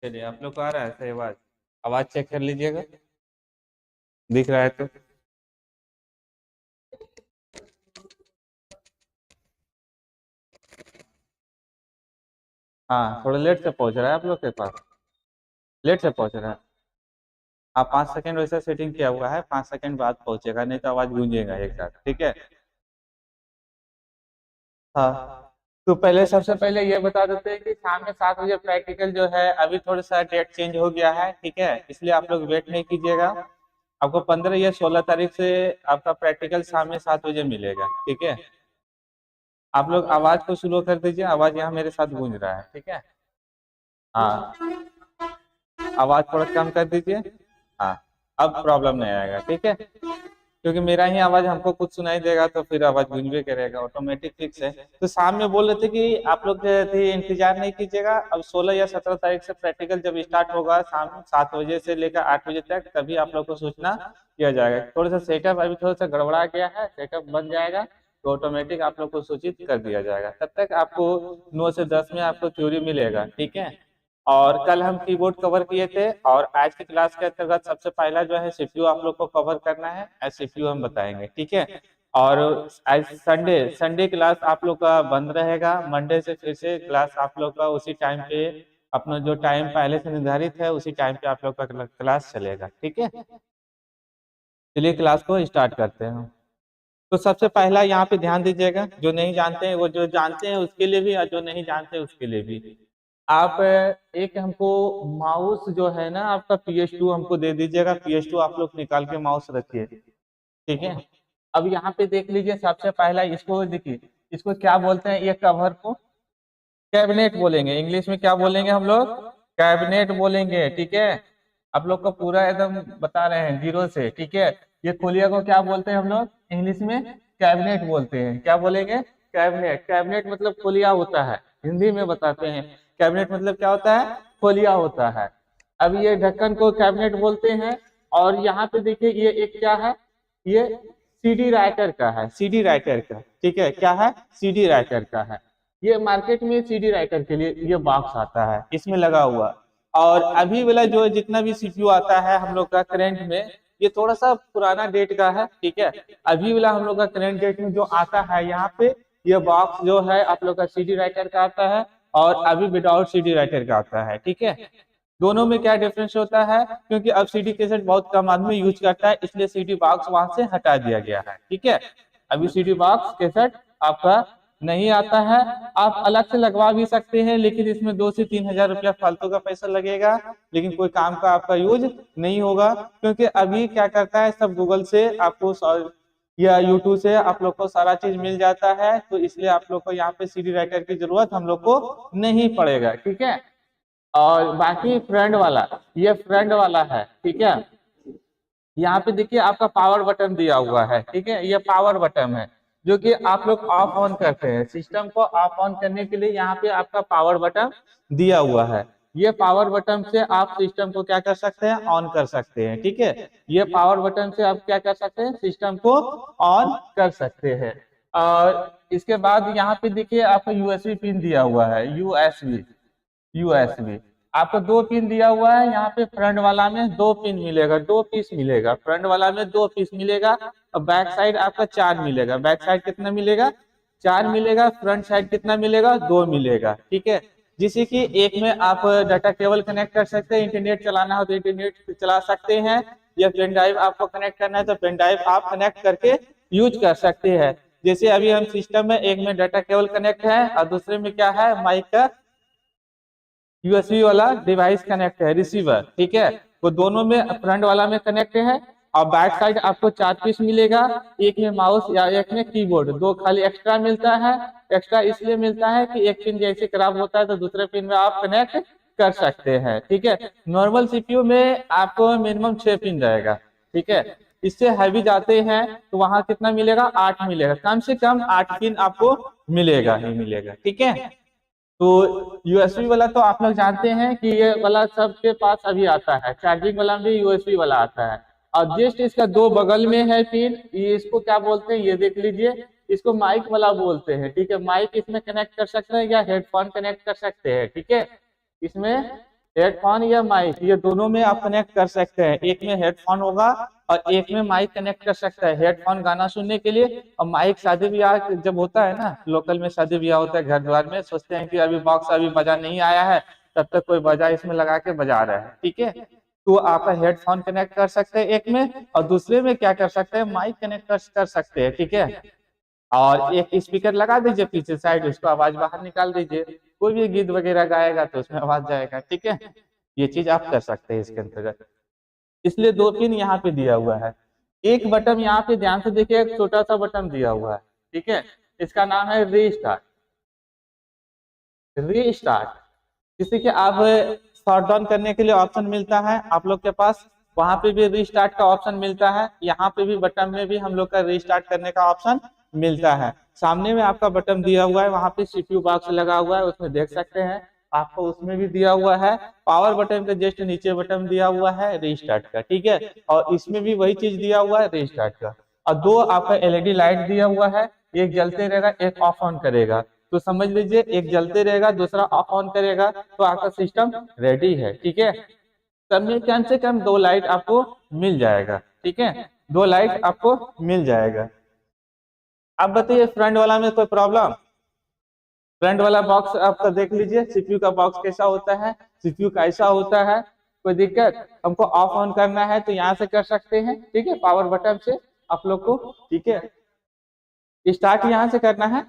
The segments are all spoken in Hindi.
चलिए, आप लोग को आ रहा है सही आवाज? आवाज चेक कर लीजिएगा, दिख रहा है तो। हाँ, थोड़ा लेट से पहुंच रहा है आप लोग के पास, लेट से पहुंच रहा है। हाँ, 5 सेकंड वैसे सेटिंग किया हुआ है, 5 सेकंड बाद पहुंचेगा, नहीं तो आवाज गूंजेगा एक साथ, ठीक है। हाँ, तो पहले सबसे पहले ये बता देते हैं कि शाम में 7 बजे प्रैक्टिकल जो है, अभी थोड़ा सा डेट चेंज हो गया है, ठीक है, इसलिए आप लोग वेट नहीं कीजिएगा। आपको 15 या 16 तारीख से आपका प्रैक्टिकल शाम में 7 बजे मिलेगा, ठीक है। आप लोग आवाज को स्लो कर दीजिए, आवाज यहाँ मेरे साथ गूंज रहा है, ठीक है। हाँ, आवाज थोड़ा कम कर दीजिए। हाँ, अब प्रॉब्लम नहीं आएगा, ठीक है, क्योंकि मेरा ही आवाज हमको कुछ सुनाई देगा तो फिर आवाज गूंजबे करेगा, ऑटोमेटिक फिक्स है। तो शाम में बोल रहे थे कि आप लोग थे इंतजार नहीं कीजिएगा, अब 16 या 17 तारीख से प्रैक्टिकल जब स्टार्ट होगा शाम 7 बजे से लेकर 8 बजे तक, तभी आप लोग को सूचना किया जाएगा। थोड़ा सा सेटअप अभी थोड़ा सा गड़बड़ा गया है, सेटअप बन जाएगा तो ऑटोमेटिक आप लोग को सूचित कर दिया जाएगा। तब तक आपको 9 से 10 में आपको थ्योरी मिलेगा, ठीक है। और कल हम कीबोर्ड कवर किए थे, और आज की क्लास के अंतर्गत सबसे पहला जो है सीपीयू आप लोग को कवर करना है, आज सीपीयू हम बताएंगे, ठीक है। और आज संडे संडे क्लास आप लोग का बंद रहेगा, मंडे से फिर से क्लास आप लोग का उसी टाइम पे, अपना जो टाइम पहले से निर्धारित है उसी टाइम पे आप लोग का क्लास चलेगा, ठीक है। चलिए क्लास को स्टार्ट करते हैं। तो सबसे पहला यहाँ पे ध्यान दीजिएगा, जो नहीं जानते हैं वो, जो जानते हैं उसके लिए भी और जो नहीं जानते उसके लिए भी। आप एक हमको माउस जो है ना आपका PS2 हमको दे दीजिएगा, PS2 आप लोग निकाल के माउस रखिए, ठीक है। अब यहाँ पे देख लीजिए, सबसे पहला इसको देखिए, इसको क्या बोलते हैं, ये कवर को कैबिनेट बोलेंगे, इंग्लिश में क्या बोलेंगे हम लोग, कैबिनेट बोलेंगे, ठीक है। आप लोग को पूरा एकदम बता रहे हैं जीरो से, ठीक है। ये खोलिया को क्या बोलते हैं हम लोग इंग्लिश में, कैबिनेट बोलते हैं, क्या बोलेंगे, कैबिनेट। कैबिनेट मतलब खोलिया होता है, हिंदी में बताते हैं। कैबिनेट मतलब क्या होता है, खोलिया होता है। अब ये ढक्कन को कैबिनेट बोलते हैं। और यहाँ पे देखिए ये एक क्या है, ये सीडी राइटर का है, सीडी राइटर का, ठीक है, क्या है, सीडी राइटर का है। ये मार्केट में सीडी राइटर के लिए ये बॉक्स आता है, इसमें लगा हुआ। और अभी वाला जो जितना भी सीपीयू आता है हम लोग का करंट में, ये थोड़ा सा पुराना डेट का है, ठीक है। अभी वाला हम लोग का करंट डेट में जो आता है यहाँ पे, ये बॉक्स जो है आप लोग का सीडी राइटर का आता है, और अभी विदाउट सीडी राइटर का आता है, ठीक है। दोनों में क्या डिफरेंस होता है, क्योंकि अब सीडी कैसेट बहुत कम आदमी यूज करता है, इसलिए सीडी बॉक्स वहां से हटा दिया गया है, ठीक है। अभी सीडी बॉक्स कैसेट आपका नहीं आता है। आप अलग से लगवा भी सकते हैं, लेकिन इसमें 2 से 3 हजार रुपया फालतू का पैसा लगेगा, लेकिन कोई काम का आपका यूज नहीं होगा, क्योंकि अभी क्या करता है सब गूगल से आपको या यूट्यूब से आप लोग को सारा चीज मिल जाता है, तो इसलिए आप लोग को यहाँ पे सीडी राइटर की जरूरत हम लोग को नहीं पड़ेगा, ठीक है। और बाकी फ्रंट वाला, ये फ्रंट वाला है, ठीक है। यहाँ पे देखिए आपका पावर बटन दिया हुआ है, ठीक है, ये पावर बटन है, जो कि आप लोग ऑफ ऑन करते हैं। सिस्टम को ऑफ ऑन करने के लिए यहाँ पे आपका पावर बटन दिया हुआ है। ये पावर बटन से आप सिस्टम को क्या कर सकते हैं, ऑन कर सकते हैं, ठीक है। ये पावर बटन से आप क्या कर सकते हैं, सिस्टम को ऑन कर सकते हैं। और इसके बाद यहाँ पे देखिए आपको यूएसबी पिन दिया हुआ है, यूएसबी, यूएसबी आपको 2 पिन दिया हुआ है। यहाँ पे फ्रंट वाला में 2 पिन मिलेगा, 2 पीस मिलेगा, फ्रंट वाला में 2 पीस मिलेगा, और बैक साइड आपका 4 मिलेगा। बैक साइड कितना मिलेगा, 4 मिलेगा। फ्रंट साइड कितना मिलेगा, 2 मिलेगा, ठीक है। जिससे कि एक में आप डाटा केबल कनेक्ट कर सकते हैं, इंटरनेट चलाना हो तो इंटरनेट चला सकते हैं, या पेन ड्राइव आपको कनेक्ट करना है तो पेन ड्राइव आप कनेक्ट करके यूज कर सकते हैं। जैसे अभी हम सिस्टम में एक में डाटा केबल कनेक्ट है और दूसरे में क्या है, माइक का यूएसबी वाला डिवाइस कनेक्ट है, रिसीवर, ठीक है। वो दोनों में फ्रंट वाला में कनेक्ट है। और बैक साइड आपको 4 पीस मिलेगा, एक में माउस या एक में कीबोर्ड, 2 खाली एक्स्ट्रा मिलता है। एक्स्ट्रा इसलिए मिलता है कि एक पिन जैसे खराब होता है तो दूसरे पिन में आप कनेक्ट कर सकते हैं, ठीक है। नॉर्मल सीपीयू में आपको मिनिमम 6 पिन रहेगा, ठीक है। इससे हैवी जाते हैं तो वहां कितना मिलेगा, 8 मिलेगा, कम से कम 8 पिन आपको मिलेगा ही मिलेगा, ठीक है। तो यूएसबी वाला तो आप लोग जानते हैं कि ये वाला सबके पास अभी आता है, चार्जिंग वाला भी यूएसबी वाला आता है। और जस्ट इसका 2 बगल में है पिन, ये इसको क्या बोलते हैं, ये देख लीजिए, इसको माइक वाला बोलते हैं, ठीक है। माइक इसमें कनेक्ट कर सकते हैं या हेडफोन कनेक्ट कर सकते हैं, ठीक है। इसमें हेडफोन या माइक ये दोनों में आप कनेक्ट कर सकते हैं। एक में हेडफोन होगा और एक में माइक कनेक्ट कर सकता है। हेडफोन गाना सुनने के लिए और माइक शादी ब्याह जब होता है ना, लोकल में शादी ब्याह होता है घर द्वार में, सोचते हैं कि अभी बॉक्स अभी बजा नहीं आया है, तब तक कोई बजा इसमें लगा के बजा रहा है, ठीक है। तो आप हेडफोन कनेक्ट कर सकते हैं एक में, और दूसरे में क्या कर सकते हैं, माइक कनेक्ट कर सकते हैं, ठीक है। और एक स्पीकर लगा दीजिए पीछे साइड, उसको आवाज बाहर निकाल दीजिए, कोई भी गीत वगैरह गाएगा तो उसमें आवाज जाएगा, ठीक है। ये चीज आप कर सकते हैं इसके अंतर्गत। इसलिए 2 पिन यहाँ पे दिया हुआ है। एक बटन यहाँ पे ध्यान से देखिए, एक छोटा सा बटन दिया हुआ है, ठीक है। इसका नाम है रीस्टार्ट। रीस्टार्ट जिससे कि आप शॉट डाउन करने के लिए ऑप्शन मिलता है आप लोग के पास, वहां पे भी रीस्टार्ट का ऑप्शन मिलता है। यहाँ पे भी बटन में भी हम लोग का रीस्टार्ट करने का ऑप्शन मिलता है। सामने में आपका बटन दिया हुआ है, वहां पे सीपीयू बॉक्स लगा हुआ है, उसमें देख सकते हैं आपको, उसमें भी दिया हुआ है। पावर बटन के जस्ट नीचे बटन दिया हुआ है रीस्टार्ट का, ठीक है। और इसमें भी वही चीज दिया हुआ है रीस्टार्ट का। और 2 आपका एलईडी लाइट दिया हुआ है, एक जलते रहेगा एक ऑफ ऑन करेगा। तो समझ लीजिए एक जलते रहेगा दूसरा ऑफ ऑन करेगा, तो आपका सिस्टम रेडी है, ठीक है। सब में कम से कम 2 लाइट आपको मिल जाएगा, ठीक है। 2 लाइट आपको मिल जाएगा। अब बताइए फ्रंट वाला में कोई प्रॉब्लम? फ्रंट वाला बॉक्स आपका देख लीजिए, सीपीयू का बॉक्स कैसा होता है, सीपीयू कैसा होता है, कोई दिक्कत? हमको ऑफ ऑन करना है तो यहाँ से कर सकते हैं, ठीक है, पावर बटन से आप लोग को, ठीक है। स्टार्ट यहाँ से करना है,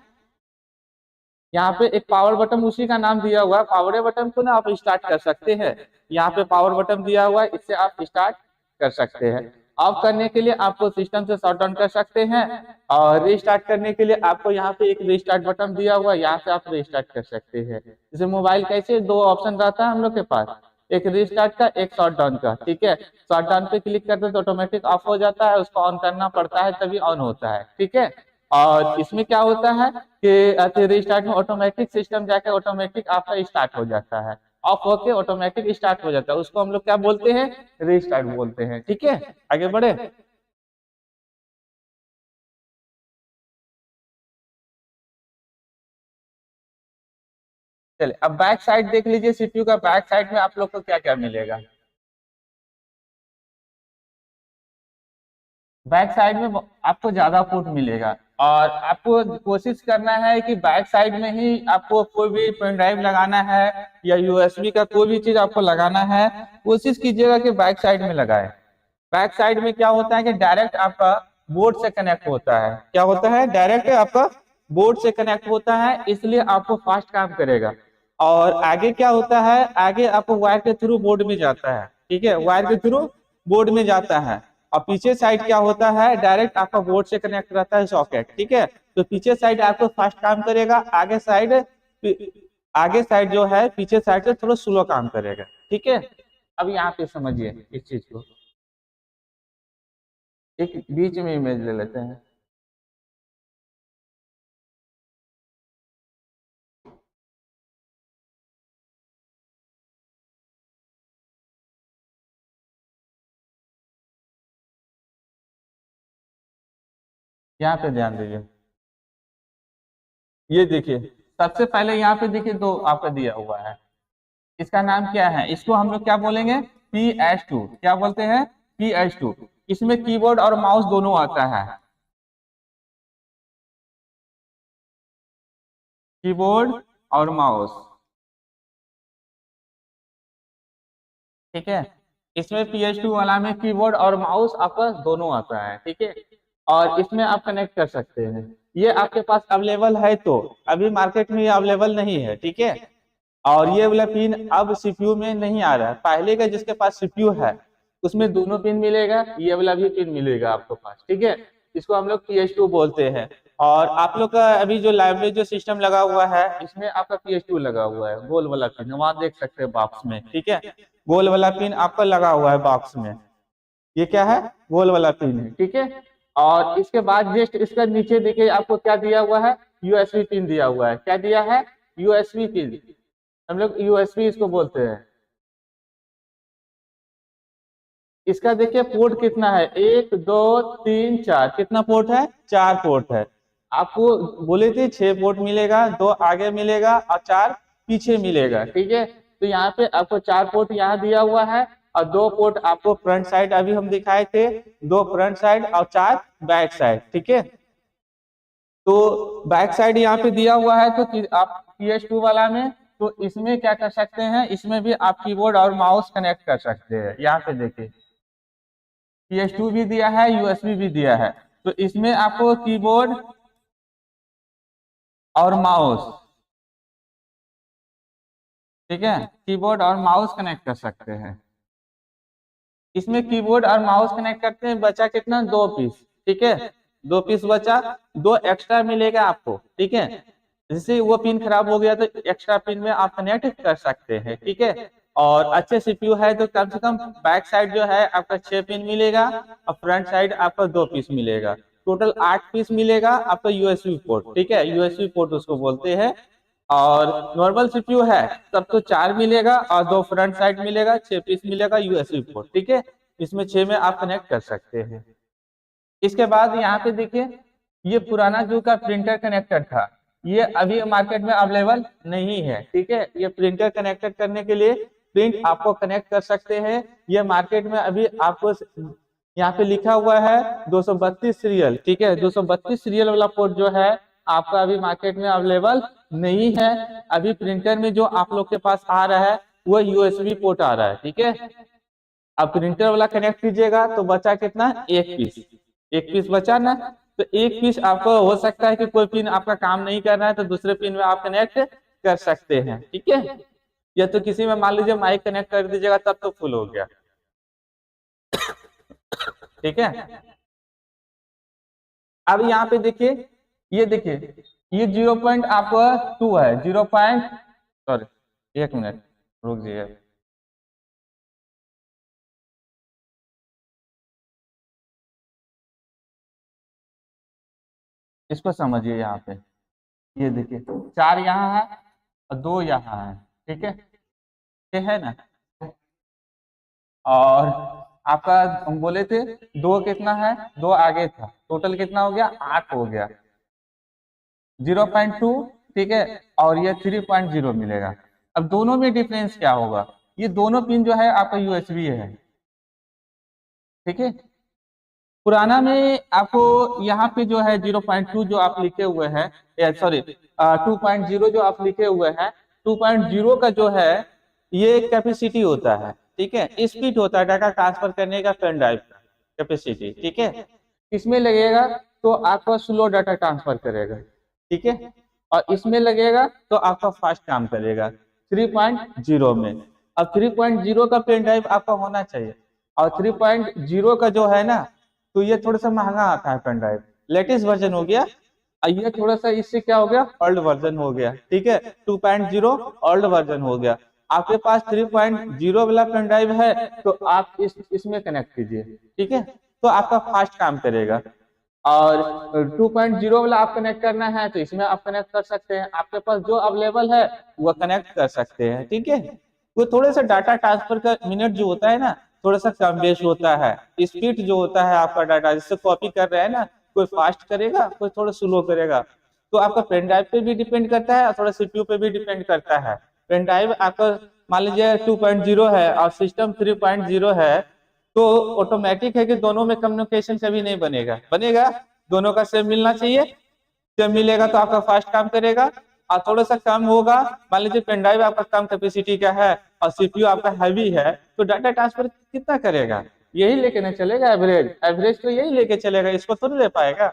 यहाँ पे एक पावर बटन उसी का नाम दिया हुआ है, पावर बटन को ना आप स्टार्ट कर सकते हैं। यहाँ पे पावर बटन दिया हुआ है, इससे आप स्टार्ट कर सकते हैं। ऑफ करने के लिए आपको सिस्टम से शट डाउन कर सकते हैं, और रीस्टार्ट करने के लिए आपको यहाँ पे एक रीस्टार्ट बटन दिया हुआ है, यहाँ से आप रीस्टार्ट कर सकते हैं। जैसे मोबाइल कैसे 2 ऑप्शन रहता है हम लोग के पास, एक रीस्टार्ट का एक शट डाउन का, ठीक है। शट डाउन पे क्लिक करते तो ऑटोमेटिक ऑफ हो जाता है, उसको ऑन करना पड़ता है तभी ऑन होता है, ठीक है। और इसमें क्या होता है कि रीस्टार्ट में ऑटोमेटिक सिस्टम जाके ऑटोमेटिक आपका स्टार्ट हो जाता है, ऑफ होके ऑटोमेटिक स्टार्ट हो जाता है, उसको हम लोग क्या बोलते हैं, रीस्टार्ट बोलते हैं, ठीक है। आगे बढ़े। चलिए अब बैक साइड देख लीजिए, सीपीयू का बैक साइड में आप लोग को क्या क्या मिलेगा। बैक साइड में आपको ज्यादा पोर्ट मिलेगा, और आपको कोशिश करना है कि बैक साइड में ही आपको कोई भी पेन ड्राइव लगाना है या यूएसबी का कोई भी चीज आपको लगाना है, कोशिश कीजिएगा कि बैक साइड में लगाए। बैक साइड में क्या होता है कि डायरेक्ट आपका बोर्ड से कनेक्ट होता है, क्या होता है, डायरेक्ट आपका बोर्ड से कनेक्ट होता है, इसलिए आपको फास्ट काम करेगा। और आगे क्या होता है, आगे आपको वायर के थ्रू बोर्ड में जाता है, ठीक है, वायर के थ्रू बोर्ड में जाता है। और पीछे साइड क्या होता है, डायरेक्ट आपका बोर्ड से कनेक्ट रहता है सॉकेट, ठीक है। तो पीछे साइड आपको फास्ट काम करेगा, आगे साइड जो है पीछे साइड से थोड़ा स्लो काम करेगा, ठीक है। अब यहाँ पे समझिए इस चीज को, एक बीच में इमेज ले लेते हैं। यहाँ पे ध्यान दीजिए, ये देखिए सबसे पहले यहाँ पे देखिए 2 आपका दिया हुआ है, इसका नाम क्या है, इसको हम लोग क्या बोलेंगे, PS2, क्या बोलते हैं, PS2। इसमें कीबोर्ड और माउस दोनों आता है, कीबोर्ड और माउस, ठीक है। इसमें PS2 वाला में कीबोर्ड और माउस आपका दोनों आता है, ठीक है। और इसमें आप कनेक्ट कर सकते हैं, ये आपके पास अवेलेबल है, तो अभी मार्केट में ये अवेलेबल नहीं है, ठीक है। और ये वाला पिन अब सीपीयू में नहीं आ रहा है, पहले का जिसके पास सीपीयू है उसमें दोनों पिन मिलेगा, ये वाला भी पिन मिलेगा आपको पास, ठीक है। इसको हम लोग PS2 बोलते हैं। और आप लोग का अभी जो लाइब्रेरी जो सिस्टम लगा हुआ है, इसमें आपका PS2 लगा हुआ है, गोल वाला पिन वहां देख सकते हैं बॉक्स में, ठीक है। गोल वाला पिन आपका लगा हुआ है बॉक्स में, ये क्या है, गोल वाला पिन है, ठीक है। और इसके बाद जस्ट इसका नीचे देखिए आपको क्या दिया हुआ है, यूएसबी पिन दिया हुआ है, क्या दिया है, यूएसबी पिन, हम लोग यूएसबी इसको बोलते हैं। इसका देखिए पोर्ट कितना है, 1 2 3 4, कितना पोर्ट है, 4 पोर्ट है। आपको बोले थे 6 पोर्ट मिलेगा, 2 आगे मिलेगा और 4 पीछे मिलेगा, ठीक है। तो यहाँ पे आपको 4 पोर्ट यहाँ दिया हुआ है और 2 पोर्ट आपको फ्रंट साइड अभी हम दिखाए थे, 2 फ्रंट साइड और 4 बैक साइड, ठीक है। तो बैक साइड यहाँ पे दिया हुआ है, तो आप PS2 वाला में तो इसमें क्या कर सकते हैं, इसमें भी आप कीबोर्ड और माउस कनेक्ट कर सकते हैं। यहाँ पे देखिए PS2 भी दिया है, USB भी दिया है, तो इसमें आपको कीबोर्ड और माउस, ठीक है, कीबोर्ड और माउस कनेक्ट कर सकते हैं। इसमें कीबोर्ड और माउस कनेक्ट करते हैं, बचा कितना, 2 पीस, ठीक है, 2 पीस बचा, 2 एक्स्ट्रा मिलेगा आपको, ठीक है। जैसे वो पिन खराब हो गया तो एक्स्ट्रा पिन में आप कनेक्ट कर सकते हैं, ठीक है। और अच्छे सीपीयू है तो कम से कम बैक साइड जो है आपका 6 पिन मिलेगा और फ्रंट साइड आपका 2 पीस मिलेगा, टोटल 8 पीस मिलेगा आपका यूएसबी पोर्ट, ठीक है, यूएसबी पोर्ट उसको बोलते हैं। और नॉर्मल सीपीयू है तब तो 4 मिलेगा और 2 फ्रंट साइड मिलेगा, 6 पीस मिलेगा यूएसबी पोर्ट, ठीक है। इसमें 6 में आप कनेक्ट कर सकते हैं। इसके बाद यहाँ पे देखिए ये पुराना जो का प्रिंटर कनेक्टर था, ये अभी मार्केट में अवेलेबल नहीं है, ठीक है। ये प्रिंटर कनेक्टेड करने के लिए प्रिंट आपको कनेक्ट कर सकते हैं, ये मार्केट में अभी आपको यहाँ पे लिखा हुआ है 232 सीरियल, ठीक है, 232 सीरियल वाला पोर्ट जो है आपका अभी मार्केट में अवेलेबल नहीं है। अभी प्रिंटर में जो आप लोग के पास आ रहा है वो यूएसबी पोर्ट आ रहा है, ठीक है। अब प्रिंटर वाला कनेक्ट कीजिएगा तो बचा कितना, 1 पीस, 1 पीस बचा ना, तो 1 पीस आपको हो सकता है कि कोई पिन आपका काम नहीं कर रहा है तो दूसरे पिन में आप कनेक्ट कर सकते हैं, ठीक है। या तो किसी में मान लीजिए माइक कनेक्ट कर दीजिएगा तब तो फुल हो गया, ठीक है। अब यहाँ पे देखिए, ये देखिए ये 0.2 है, 0. सॉरी 1 मिनट रुक जाइए। इसको समझिए, यहाँ पे ये देखिए 4 यहाँ है और 2 यहाँ है, ठीक है, ये है ना। और आपका हम बोले थे 2 कितना है, 2 आगे था, टोटल कितना हो गया, 8 हो गया, 0.2, ठीक है, और ये 3.0 मिलेगा। अब दोनों में डिफरेंस क्या होगा, ये दोनों पिन जो है आपका यूएसबी है, ठीक है। पुराना में आपको यहाँ पे जो है 0.2 जो आप लिखे हुए हैं, सॉरी 2.0 जो आप लिखे हुए हैं, 2.0 का जो है ये कैपेसिटी होता है, ठीक है, स्पीड होता है डाटा ट्रांसफर करने का, पेन ड्राइव का कैपेसिटी, ठीक है। इसमें लगेगा तो आपका स्लो डाटा ट्रांसफर करेगा, ठीक है, और इसमें लगेगा तो आपका फास्ट काम करेगा 3.0 में। अब 3.0 का पेन ड्राइव आपका होना चाहिए, और 3.0 का जो है ना तो ये थोड़ा सा महंगा आता है पेन ड्राइव, लेटेस्ट वर्जन हो गया, और ये थोड़ा सा इससे क्या हो गया, ओल्ड वर्जन हो गया, ठीक है, 2.0 ओल्ड वर्जन हो गया। आपके पास 3.0 वाला पेन ड्राइव है तो आप इसमें कनेक्ट कीजिए, ठीक है, तो आपका फास्ट काम करेगा। और 2.0 वाला आप कनेक्ट करना है तो इसमें आप कनेक्ट कर सकते हैं, आपके पास जो अवेलेबल है वो कनेक्ट कर सकते हैं, ठीक है। वो थोड़ा सा डाटा ट्रांसफर का मिनट जो होता है ना थोड़ा सा कम बेस होता है, स्पीड जो होता है आपका डाटा जिससे कॉपी कर रहे हैं ना, कोई फास्ट करेगा कोई थोड़ा स्लो करेगा, तो आपका पेन ड्राइव पे भी डिपेंड करता है और थोड़ा सीपीयू पे भी डिपेंड करता है। पेन ड्राइव आपका मान लीजिए 2.0 है और सिस्टम 3.0 है, तो ऑटोमेटिक है कि दोनों में कम्युनिकेशन कभी नहीं बनेगा, बनेगा दोनों का सेम मिलना चाहिए, सेम मिलेगा तो आपका फास्ट काम करेगा। और थोड़ा सा कम होगा, मान लीजिए पेन ड्राइव आपका कम कैपेसिटी का है और सीपीयू आपका हैवी है तो डाटा ट्रांसफर कितना करेगा, यही लेके नहीं चलेगा, एवरेज एवरेज तो यही लेके चलेगा, इसको थोड़ी ले पाएगा।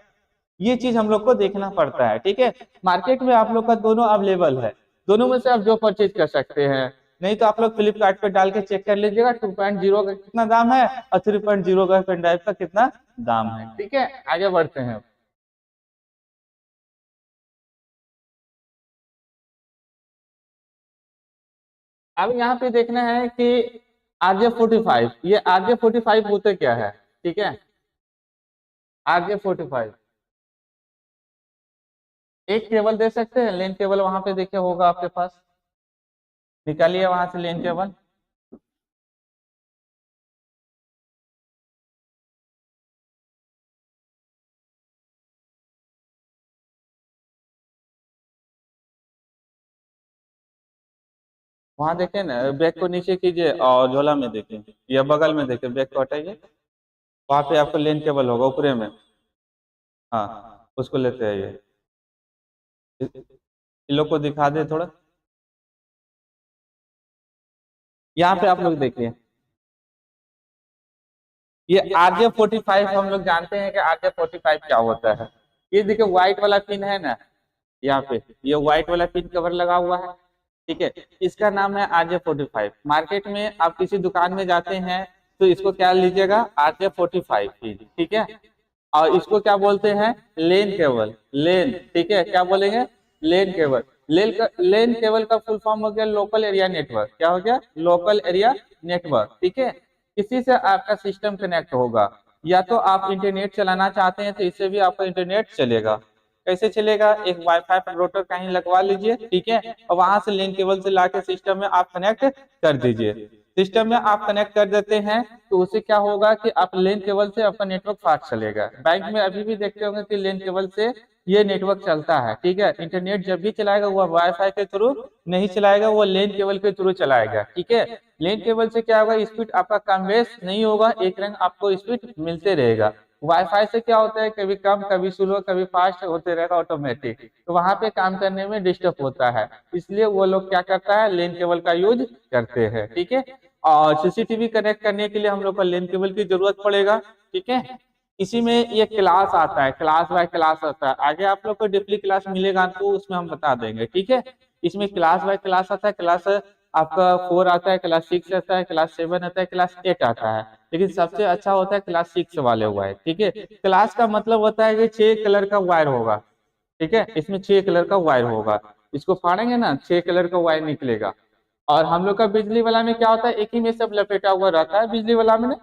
ये चीज हम लोग को देखना पड़ता है, ठीक है। मार्केट में आप लोग का दोनों अवेलेबल है, दोनों में से आप जो परचेज कर सकते हैं, नहीं तो आप लोग फ्लिपकार्ट पे डाल के चेक कर लीजिएगा 2.0 का कितना दाम है और 3.0 का पेन ड्राइव का कितना दाम है, ठीक है। आगे बढ़ते हैं। अब यहाँ पे देखना है कि RJ45, ये RJ45 होते क्या है, ठीक है। RJ45 एक केबल दे सकते हैं, लेन केबल वहां पे देखे होगा आपके पास, निकालिए वहां से लेन केबल। वहां देखे ना, बैग को नीचे कीजिए और झोला में देखिए या बगल में देखिए, बैग को हटाइए, वहां पे आपको लेन केबल होगा ऊपरे में। हाँ, उसको लेते आइए। इन लोग को दिखा दे थोड़ा। यहाँ पे आप लोग देखिए, ये RJ45 हम लोग जानते हैं कि RJ45 क्या होता है। ये देखिए व्हाइट वाला पिन है ना, यहाँ पे ये व्हाइट वाला पिन कवर लगा हुआ है, ठीक है। इसका नाम है RJ45। मार्केट में आप किसी दुकान में जाते हैं तो इसको क्या लीजिएगा, RJ45 पिन, ठीक है। और इसको क्या बोलते हैं, लेन केबल, लेन, ठीक है। क्या बोलेंगे, लेन केबल। लेन केबल का फुल फॉर्म हो गया लोकल एरिया नेटवर्क। क्या हो गया, लोकल एरिया नेटवर्क, ठीक है। इसी से आपका सिस्टम कनेक्ट होगा। या तो आप इंटरनेट चलाना चाहते हैं तो इससे भी आपका इंटरनेट चलेगा। कैसे चलेगा, एक वाईफाई राउटर कहीं लगवा लीजिए, ठीक है, और वहां से लेन केबल से लाके सिस्टम में आप कनेक्ट कर दीजिए। सिस्टम में आप कनेक्ट कर देते हैं तो उससे क्या होगा कि आप लेन केबल से आपका नेटवर्क फास्ट चलेगा। बैंक में अभी भी देखते होंगे कि लेन केबल से ये नेटवर्क चलता है, ठीक है। इंटरनेट जब भी चलाएगा वो वाईफाई के थ्रू नहीं चलाएगा, वो लेन केबल के थ्रू चलाएगा, ठीक है। लेन केबल से क्या होगा, स्पीड आपका कम बेस नहीं होगा, एक रंग आपको स्पीड मिलते रहेगा। वाईफाई से क्या होता है, कभी कम कभी स्लो कभी फास्ट होते रहेगा ऑटोमेटिक, तो वहां पे काम करने में डिस्टर्ब होता है। इसलिए वो लोग क्या करता है, लेन केबल का यूज करते हैं, ठीक है। और सीसीटीवी कनेक्ट करने के लिए हम लोग को लेन केबल की जरूरत पड़ेगा, ठीक है। इसी में ये क्लास आता है, क्लास बाय क्लास आता है। आगे आप लोग को डिप्ली क्लास मिलेगा तो उसमें हम बता देंगे, ठीक है। इसमें क्लास बाय क्लास आता है। क्लास आपका 4 आता है, क्लास 6 आता है, क्लास 7 आता है, क्लास 8 आता है। लेकिन सबसे अच्छा होता है क्लास 6 वाले वायर, ठीक है। क्लास का मतलब होता है कि 6 कलर का वायर होगा, ठीक है। इसमें 6 कलर का वायर होगा, इसको फाड़ेंगे ना 6 कलर का वायर निकलेगा। और हम लोग का बिजली वाला में क्या होता है, एक ही में सब लपेटा हुआ रहता है बिजली वाला में।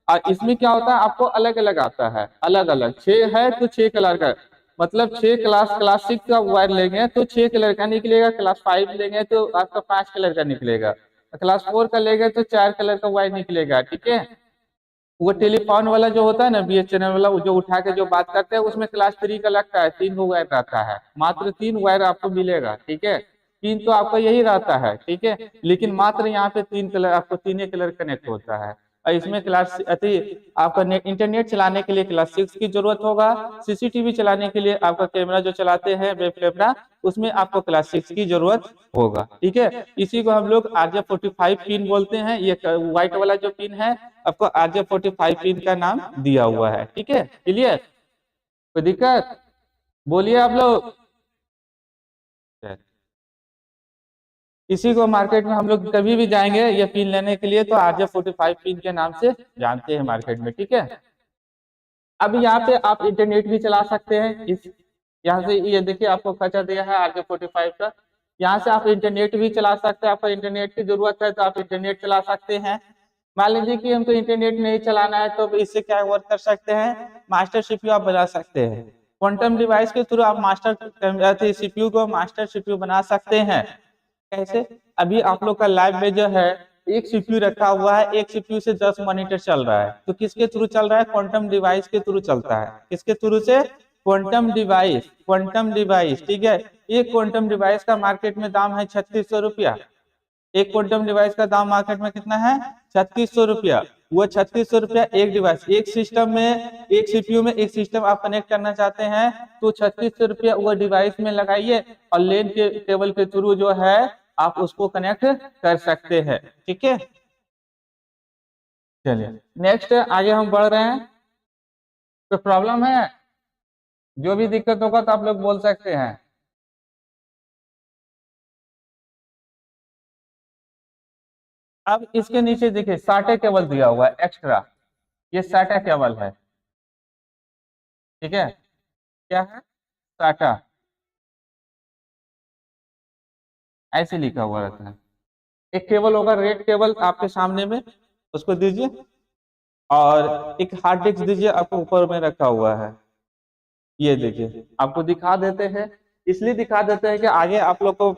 और इसमें क्या होता है, आपको अलग अलग आता है, अलग अलग 6 है तो 6 कलर का, मतलब 6 क्लास 6 का वायर लेंगे तो 6 कलर का निकलेगा। क्लास 5 लेंगे तो आपका 5 कलर का निकलेगा। क्लास 4 का लेंगे तो 4 कलर का वायर निकलेगा, ठीक है। वो टेलीफोन वाला जो होता है ना, BSNL वाला, वो जो उठा के जो बात करते हैं उसमें क्लास 3 का लगता है, 3 वायर रहता है, मात्र 3 वायर आपको मिलेगा, ठीक है। 3 तो आपका यही रहता है, ठीक है। लेकिन मात्र यहाँ पे 3 कलर, आपको 3 कलर कनेक्ट होता है। और इसमें क्लास आपका इंटरनेट चलाने के लिए क्लास 6 की जरूरत होगा। सीसीटीवी चलाने के लिए आपका कैमरा जो चलाते हैं वेब कैमरा, उसमें आपको क्लास 6 की जरूरत होगा, ठीक है। इसी को हम लोग RJ45 पिन बोलते हैं। ये व्हाइट वाला जो पिन है आपको RJ45 पिन का नाम दिया हुआ है, ठीक है। क्लियर, कोई दिक्कत, बोलिए आप लोग। इसी को मार्केट में हम लोग कभी भी जाएंगे ये पिन लेने के लिए तो RJ45 पिन के नाम से जानते हैं मार्केट में, ठीक है। अब यहाँ पे आप इंटरनेट भी चला सकते हैं। इस यहाँ से ये देखिए आपको खर्चा दिया है RJ45 का। यहाँ से आप इंटरनेट भी चला सकते हैं। आपको इंटरनेट की जरूरत है तो आप इंटरनेट चला सकते हैं। मान लीजिए कि हमको इंटरनेट नहीं चलाना है तो इससे क्या वर्क कर सकते हैं, मास्टर सीपीयू आप बना सकते हैं। क्वांटम डिवाइस के थ्रू आप मास्टर सीपीयू को मास्टर सीपीयू बना सकते हैं। कैसे, अभी आप लोग का लैब में जो है एक सीपीयू रखा हुआ है, एक सीपीयू से 10 मॉनिटर चल रहा है, तो किसके थ्रू चल रहा है, क्वांटम डिवाइस के थ्रू चलता है। किसके थ्रू से, क्वांटम डिवाइस, क्वांटम डिवाइस, ठीक है। एक क्वांटम डिवाइस का मार्केट में दाम है 3600 रुपया। एक क्वांटम डिवाइस का दाम मार्केट में कितना है, 3600 रुपया। वो 3600 रुपया एक डिवाइस, एक सिस्टम में, एक सीपीयू में एक सिस्टम आप कनेक्ट करना चाहते हैं तो 3600 रुपया वो डिवाइस में लगाइए और लेन के केबल के थ्रू जो है आप उसको कनेक्ट कर सकते हैं, ठीक है। चलिए नेक्स्ट आगे हम बढ़ रहे हैं। तो प्रॉब्लम है, जो भी दिक्कत होगा तो आप लोग बोल सकते हैं। अब इसके नीचे देखिए साटा केबल दिया हुआ है एक्स्ट्रा, ये साटा केबल है, ठीक है। क्या है, साटा, ऐसे लिखा हुआ रहता है। एक केबल होगा रेड केबल आपके सामने में, उसको दीजिए। और एक हार्ड डिस्क दीजिए, आपको ऊपर में रखा हुआ है। ये देखिए आपको दिखा देते हैं, इसलिए दिखा देते हैं कि आगे आप लोग को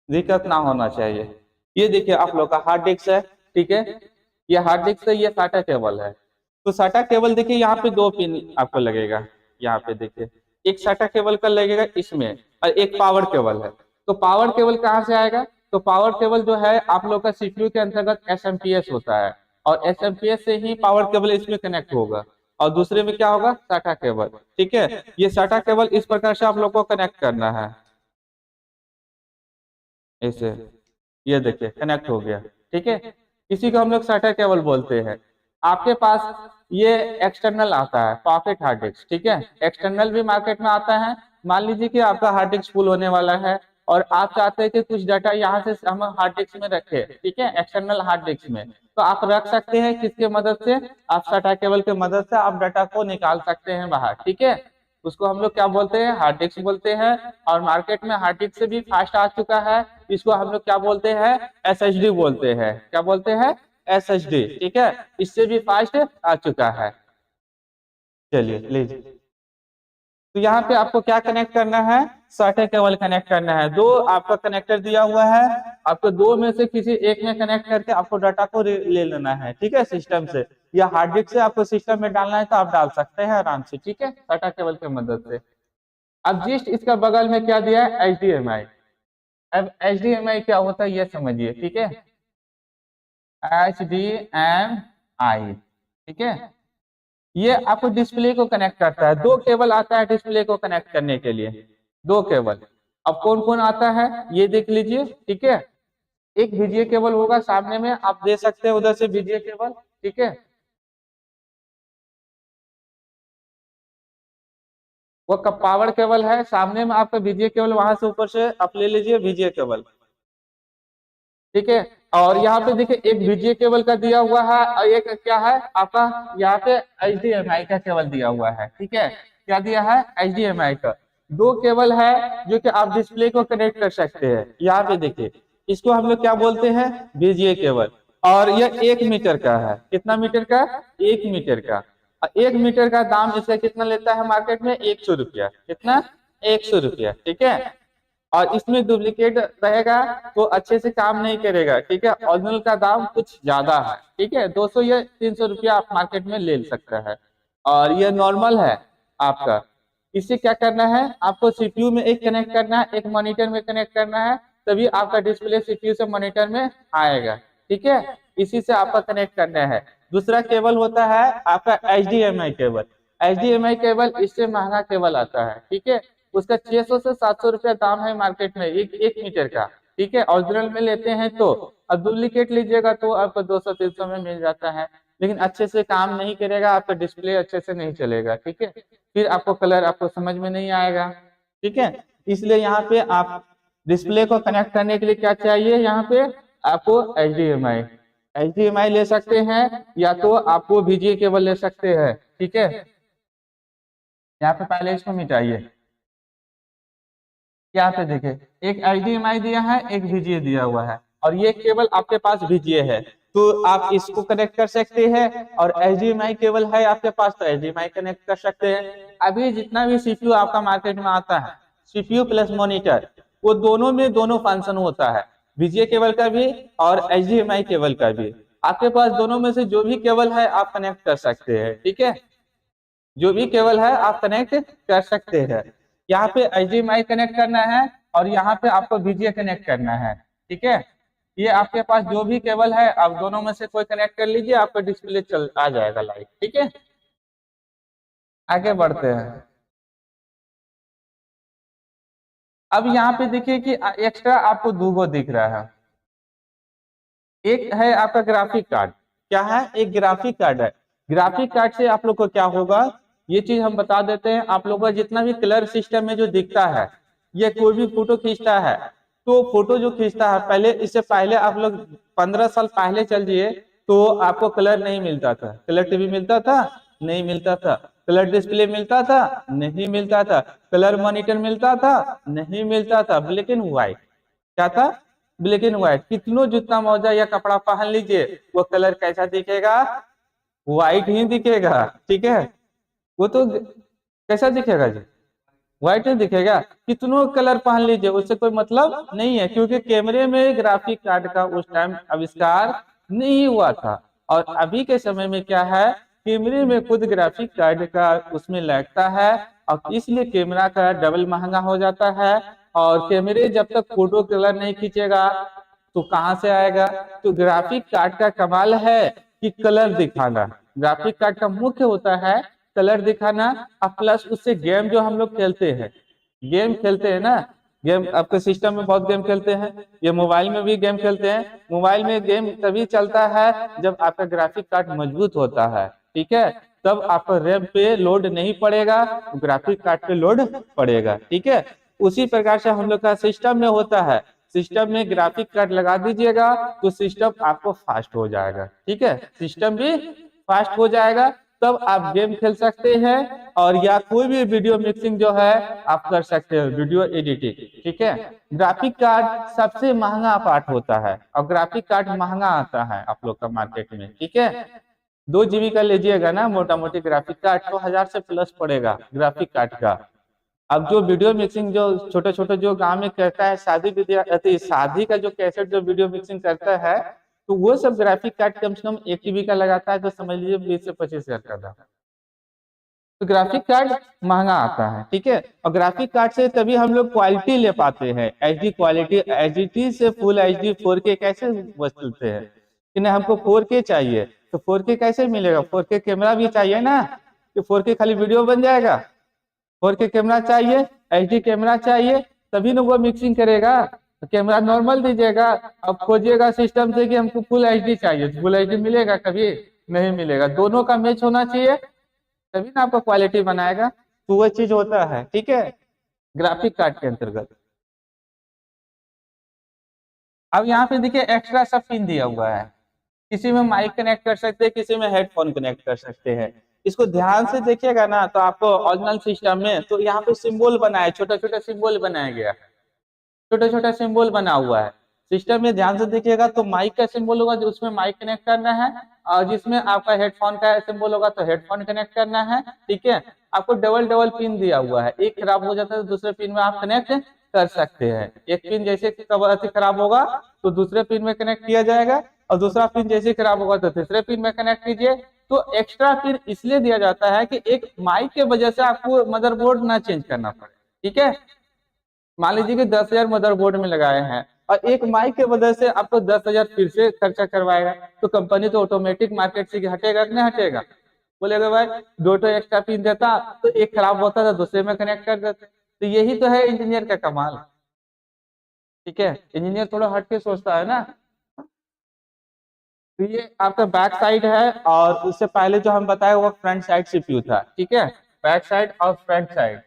दिक्कत ना होना चाहिए। ये देखिए आप लोग का हार्ड डिस्क है, ठीक है। ये हार्ड डिस्क है, ये साटा केबल है। तो साटा केबल देखिए यहाँ पे 2 पिन आपको लगेगा। यहाँ पे देखिए एक साटा केबल का लगेगा इसमें और एक पावर केबल है। तो पावर केबल कहाँ से आएगा, तो पावर केबल जो है आप लोग का सीपीयू के अंतर्गत एसएमपीएस होता है, और एसएमपीएस से ही पावर केबल इसमें कनेक्ट होगा, और दूसरे में क्या होगा, साटा केबल। ठीक है, ये साटा केबल इस प्रकार से आप लोग को कनेक्ट करना है, ऐसे, ये देखिए कनेक्ट हो गया। ठीक है, इसी को हम लोग साटा केबल बोलते हैं। आपके पास ये एक्सटर्नल आता है पॉकेट हार्ड डिस्क। ठीक है, एक्सटर्नल भी मार्केट में आता है। मान लीजिए कि आपका हार्ड डिस्क फुल होने वाला है और आप चाहते हैं कि कुछ डाटा यहाँ से हम हार्ड डिस्क में रखें, ठीक है, एक्सटर्नल हार्ड डिस्क में, तो आप रख सकते हैं किसके मदद से, आप साटा केबल के मदद से आप डाटा को निकाल सकते हैं बाहर। ठीक है, उसको हम लोग क्या बोलते हैं, हार्ड डिस्क बोलते हैं। और मार्केट में हार्ड डिस्क से भी फास्ट आ चुका है, इसको हम लोग क्या बोलते हैं, एसएसडी बोलते हैं। क्या बोलते हैं, एसएसडी। ठीक है, इससे भी फास्ट आ चुका है। चलिए लीजिए, तो यहाँ पे आपको क्या कनेक्ट करना है, साटा केबल कनेक्ट करना है। दो आपका कनेक्टर दिया हुआ है, आपको दो में से किसी एक में कनेक्ट करके आपको डाटा को ले लेना है। ठीक है, सिस्टम से या हार्ड डिस्क से आपको सिस्टम में डालना है तो आप डाल सकते हैं आराम से। ठीक है, साटा केबल की मदद से। अब जस्ट इसका बगल में क्या दिया है, HDMI। अब HDMI क्या होता है ये समझिए। ठीक है, HDMI, ठीक है, ये आपको डिस्प्ले को कनेक्ट करता है। दो केबल आता है डिस्प्ले को कनेक्ट करने के लिए, दो केबल। अब कौन कौन आता है ये देख लीजिए। ठीक है, एक VGA केबल होगा सामने में, आप दे सकते हैं उधर से VGA केबल। ठीक है, वो पावर केबल है, सामने में आपका VGA केबल, वहां से ऊपर से आप ले लीजिए VGA केबल। ठीक है, और यहाँ पे देखिए एक VGA केबल का दिया हुआ है और एक क्या है आपका यहाँ पे HDMI का केबल दिया हुआ है। ठीक है, क्या दिया है, HDMI का। दो केबल है जो कि आप डिस्प्ले को कनेक्ट कर सकते हैं। यहाँ पे देखिए, इसको हम लोग क्या बोलते हैं, VGA केबल। और यह 1 मीटर का है। कितना मीटर का, 1 मीटर का। 1 मीटर का दाम इसका कितना लेता है मार्केट में, 100 रुपया। कितना, 100 रुपया। ठीक है, और इसमें डुप्लीकेट रहेगा तो अच्छे से काम नहीं करेगा। ठीक है, ओरिजिनल का दाम कुछ ज्यादा है। ठीक है, 200 या 300 रुपया आप मार्केट में ले सकता है, और ये नॉर्मल है आपका। इससे क्या करना है, आपको सीपीयू में एक कनेक्ट करना है, एक मॉनिटर में कनेक्ट करना है, तभी आपका डिस्प्ले सीपीयू से मॉनिटर में आएगा। ठीक है, इसी से आपका कनेक्ट करना है। दूसरा केबल होता है आपका HDMI केबल। HDMI केबल इससे महंगा केबल आता है। ठीक है, उसका 600 से 700 रुपया दाम है मार्केट में, एक मीटर का। ठीक है, ओरिजिनल में लेते हैं तो, अब डुप्लीकेट लीजिएगा तो आपको 200-300 में मिल जाता है, लेकिन अच्छे से काम नहीं करेगा, आपका डिस्प्ले अच्छे से नहीं चलेगा। ठीक है, फिर आपको कलर आपको समझ में नहीं आएगा। ठीक है, इसलिए यहाँ पे आप डिस्प्ले को कनेक्ट करने के लिए क्या चाहिए, यहाँ पे आपको HDMI ले सकते हैं, या तो आपको VGA केबल ले सकते हैं। ठीक है, यहाँ पे पहले इसको मिटाइए। यहाँ पे देखिए, एक HDMI दिया है, एक VGA दिया हुआ है, और ये केबल आपके पास VGA है तो आप इसको कनेक्ट कर सकते हैं, और HDMI केबल है आपके पास तो HDMI कनेक्ट कर सकते हैं। अभी जितना भी CPU आपका मार्केट में आता है, CPU प्लस मॉनिटर, वो दोनों में दोनों फंक्शन होता है, VGA केबल का भी और HDMI केबल का भी। आपके पास दोनों में से जो भी केबल है आप कनेक्ट कर सकते हैं। ठीक है, जो भी केबल है आप कनेक्ट कर सकते हैं। यहाँ पे HDMI कनेक्ट करना है और यहाँ पे आपको VGA कनेक्ट करना है। ठीक है, ये आपके पास जो भी केबल है आप दोनों में से कोई कनेक्ट कर लीजिए, आपका डिस्प्ले चल आ जाएगा लाइट। ठीक है, आगे बढ़ते हैं। अब यहाँ पे देखिए कि एक्स्ट्रा आपको दो दिख रहा है। एक है आपका ग्राफिक कार्ड। क्या है, एक ग्राफिक कार्ड है। ग्राफिक कार्ड से आप लोग को क्या होगा, ये चीज हम बता देते हैं। आप लोग का जितना भी कलर सिस्टम में जो दिखता है, ये कोई भी फोटो खींचता है तो फोटो जो खींचता है पहले, इससे पहले आप लोग 15 साल पहले चल दिए तो आपको कलर नहीं मिलता था। कलर टीवी मिलता था, नहीं मिलता था। कलर डिस्प्ले मिलता था, नहीं मिलता था। कलर मॉनिटर मिलता था, नहीं मिलता था। ब्लैक एंड व्हाइट, क्या था, ब्लैक एंड व्हाइट। कितनों जूता मोजा या कपड़ा पहन लीजिए, वो कलर कैसा दिखेगा, व्हाइट ही दिखेगा। ठीक है, वो तो कैसा दिखेगा जी, व्हाइट ही दिखेगा। कितनों कलर पहन लीजिए, उससे कोई मतलब नहीं है, क्योंकि कैमरे में ग्राफिक कार्ड का उस टाइम आविष्कार नहीं हुआ था। और अभी के समय में क्या है, कैमरे में खुद ग्राफिक कार्ड का उसमें लगता है, और इसलिए कैमरा का डबल महंगा हो जाता है। और कैमरे जब तक फोटो कलर नहीं खींचेगा तो कहाँ से आएगा? तो ग्राफिक कार्ड का कमाल है कि कलर दिखाना, ग्राफिक कार्ड का मुख्य होता है कलर दिखाना, और प्लस उससे गेम जो हम लोग खेलते हैं, गेम खेलते हैं ना, गेम आपके सिस्टम में बहुत गेम खेलते हैं, ये मोबाइल में भी गेम खेलते हैं। मोबाइल में गेम तभी चलता है जब आपका ग्राफिक कार्ड मजबूत होता है, ठीक है, तब आपका रैम पे लोड नहीं पड़ेगा, ग्राफिक कार्ड पे लोड पड़ेगा, ठीक है। उसी प्रकार से हम लोग का सिस्टम में होता है, सिस्टम में ग्राफिक कार्ड लगा दीजिएगा तो सिस्टम आपको फास्ट हो जाएगा, ठीक है, सिस्टम भी फास्ट हो जाएगा, तब आप गेम खेल सकते हैं और या कोई भी वीडियो मिक्सिंग जो है आप कर सकते हो, वीडियो एडिटिंग, ठीक है। ग्राफिक कार्ड सबसे महंगा पार्ट होता है और ग्राफिक कार्ड महंगा आता है आप लोग का मार्केट में, ठीक है। 2 GB का लीजिएगा ना मोटा मोटी ग्राफिक कार्ड तो 1000 से प्लस पड़ेगा ग्राफिक कार्ड का। अब जो वीडियो मिक्सिंग जो छोटे छोटे जो गांव में करता है, शादी का जो कैसेट जो वीडियो मिक्सिंग करता है, तो वो सब ग्राफिक कार्ड कम से कम 1 TB का लगाता है, तो समझ लीजिए 20 से 25 हजार का दाम। तो ग्राफिक कार्ड महंगा आता है, ठीक है, और ग्राफिक कार्ड से तभी हम लोग क्वालिटी ले पाते हैं, HD क्वालिटी, HD से फुल HD 4K कैसे बचते हैं कि नहीं, हमको 4K चाहिए, तो 4K कैसे मिलेगा? 4K कैमरा भी चाहिए ना, कि 4K खाली वीडियो बन जाएगा, 4K कैमरा चाहिए, HD कैमरा चाहिए, तभी ना वो मिक्सिंग करेगा। तो कैमरा नॉर्मल दीजिएगा, अब खोजिएगा सिस्टम से कि हमको फुल HD चाहिए, तो फुल HD मिलेगा? कभी नहीं मिलेगा, दोनों का मैच होना चाहिए तभी ना आपका क्वालिटी बनाएगा, तो वो चीज होता है, ठीक है, ग्राफिक कार्ड के अंतर्गत। अब यहाँ पे देखिए एक्स्ट्रा सब पिन दिया हुआ है, किसी में माइक कनेक्ट कर सकते हैं, किसी में हेडफोन कनेक्ट कर सकते हैं। इसको ध्यान से देखिएगा ना तो आपको ओरिजिनल सिस्टम में तो यहाँ पे सिंबल बना है, छोटा छोटा सिंबल बनाया गया, छोटा छोटा सिंबल बना हुआ है। सिस्टम में ध्यान से देखिएगा तो माइक का सिंबल होगा, जो उसमें माइक कनेक्ट करना है, और जिसमें आपका हेडफोन का सिंबल होगा तो हेडफोन कनेक्ट करना है, ठीक है। आपको डबल डबल पिन दिया हुआ है, एक खराब हो जाता है तो दूसरे पिन में आप कनेक्ट कर सकते हैं। एक पिन जैसे खराब होगा तो दूसरे पिन में कनेक्ट किया जाएगा, और दूसरा पिन जैसे खराब होगा तो तीसरे पिन में कनेक्ट कीजिए। तो एक्स्ट्रा पिन इसलिए दिया जाता है कि एक माइक के वजह से आपको मदरबोर्ड ना चेंज करना पड़े, ठीक है। मान लीजिए कि 10,000 मदरबोर्ड में लगाए हैं और एक माइक के वजह से आपको 10,000 फिर से खर्चा करवाएगा, तो कंपनी तो ऑटोमेटिक मार्केट से हटेगा कि नहीं हटेगा? बोलेगा भाई 2 एक्स्ट्रा पिन देता तो एक खराब होता था दूसरे में कनेक्ट कर देते। तो यही तो है इंजीनियर का कमाल, ठीक है, इंजीनियर थोड़ा हट के सोचता है ना। तो ये आपका बैक साइड है, और उससे पहले जो हम बताए वो फ्रंट साइड CPU था, ठीक है, बैक साइड और फ्रंट साइड।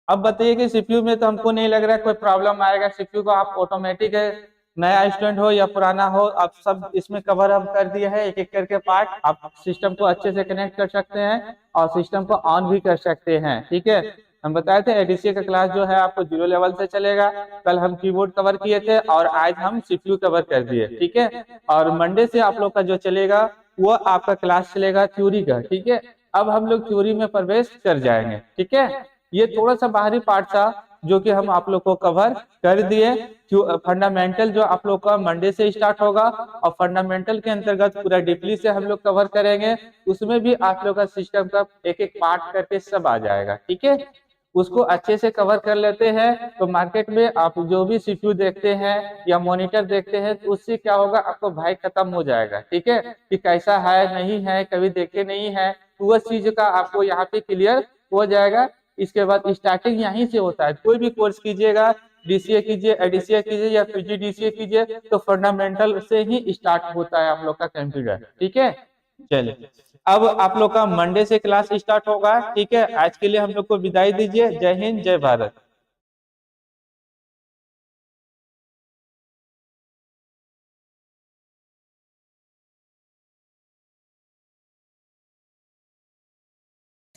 अब बताइए कि CPU में तो हमको नहीं लग रहा है कोई प्रॉब्लम आएगा, CPU को आप ऑटोमेटिक है, नया स्टूडेंट हो या पुराना हो, आप सब इसमें कवर अप कर दिए हैं, एक एक करके पार्ट आप सिस्टम को अच्छे से कनेक्ट कर सकते हैं और सिस्टम को ऑन भी कर सकते हैं, ठीक है। हम बताए थे ADCA का क्लास जो है आपको 0 लेवल से चलेगा, कल हम कीबोर्ड कवर किए थे और आज हम CPU कवर कर दिए, ठीक है। और मंडे से आप लोग का जो चलेगा वो आपका क्लास चलेगा थ्योरी का, ठीक है। अब हम लोग थ्योरी में प्रवेश कर जाएंगे, ठीक है। ये थोड़ा सा बाहरी पार्ट था जो कि हम आप लोग को कवर कर दिए। फंडामेंटल जो आप लोग का मंडे से स्टार्ट होगा, और फंडामेंटल के अंतर्गत पूरा डीपली से हम लोग कवर करेंगे, उसमें भी आप लोग का सिस्टम का एक एक पार्ट करके सब आ जाएगा, ठीक है। उसको अच्छे से कवर कर लेते हैं तो मार्केट में आप जो भी CPU देखते हैं या मॉनिटर देखते हैं तो उससे क्या होगा, आपको भय खत्म हो जाएगा, ठीक है, कि कैसा है नहीं है, कभी देखे नहीं है, तो वह चीज का आपको यहाँ पे क्लियर हो जाएगा। इसके बाद स्टार्टिंग यहीं से होता है, कोई भी कोर्स कीजिएगा, DCA कीजिए, ADCA कीजिए या PGDCA कीजिए, तो फंडामेंटल से ही स्टार्ट होता है आप लोग का कंप्यूटर, ठीक है। चलिए अब आप लोग का मंडे से क्लास स्टार्ट होगा, ठीक है। आज के लिए हम लोग को विदाई दीजिए, जय हिंद जय भारत।